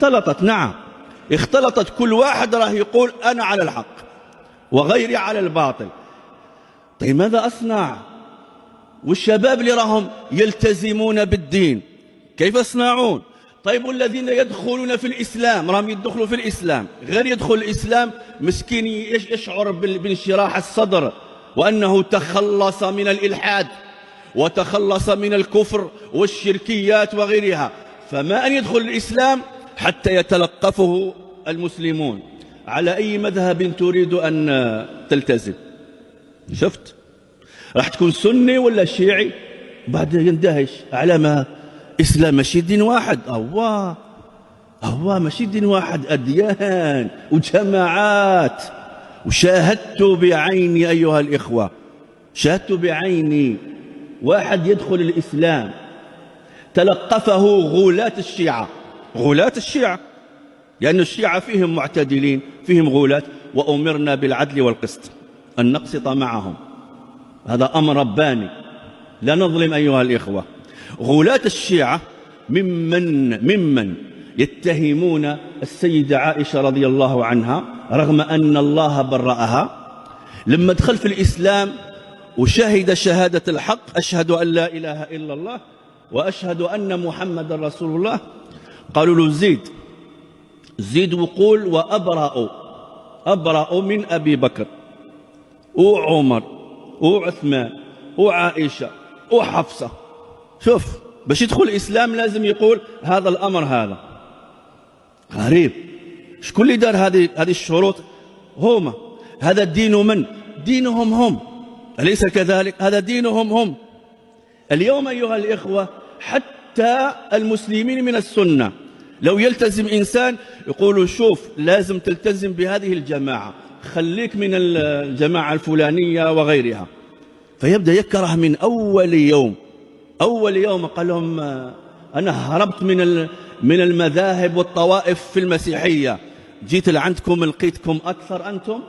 اختلطت، نعم اختلطت، كل واحد راه يقول أنا على الحق وغيري على الباطل. طيب ماذا أصنع؟ والشباب اللي راهم يلتزمون بالدين كيف يصنعون؟ طيب والذين يدخلون في الإسلام، راهم يدخلوا في الإسلام، غير يدخل الإسلام مسكين يشعر بانشراح الصدر وأنه تخلص من الإلحاد وتخلص من الكفر والشركيات وغيرها، فما أن يدخل الإسلام حتى يتلقفه المسلمون. على أي مذهب تريد أن تلتزم؟ شفت؟ راح تكون سني ولا شيعي؟ بعد يندهش على ما إسلام ماشي دين واحد. هو ماشي دين واحد، أديان وجماعات. وشاهدت بعيني أيها الإخوة، شاهدت بعيني واحد يدخل الإسلام تلقفه غلاة الشيعة، غلاة الشيعة، لأن الشيعة فيهم معتدلين فيهم غلاة، وأمرنا بالعدل والقسط أن نقسط معهم، هذا أمر رباني لا نظلم أيها الإخوة. غلاة الشيعة ممن يتهمون السيدة عائشة رضي الله عنها رغم أن الله برأها، لما دخل في الإسلام وشهد شهادة الحق، أشهد أن لا إله إلا الله وأشهد أن محمد رسول الله، قالوا له زيد وقول وأبرأ من أبي بكر وعمر وعثمان وعائشة وحفصة. شوف، باش يدخل الإسلام لازم يقول هذا الأمر. هذا غريب. شكون اللي دار هذه الشروط؟ هما. هذا الدين من؟ دينهم هم، أليس كذلك؟ هذا دينهم هم. اليوم أيها الإخوة حتى المسلمين من السنة لو يلتزم إنسان يقولوا شوف لازم تلتزم بهذه الجماعة، خليك من الجماعة الفلانية وغيرها، فيبدأ يكره من أول يوم. قال لهم أنا هربت من المذاهب والطوائف في المسيحية، جيت لعندكم لقيتكم أكثر أنتم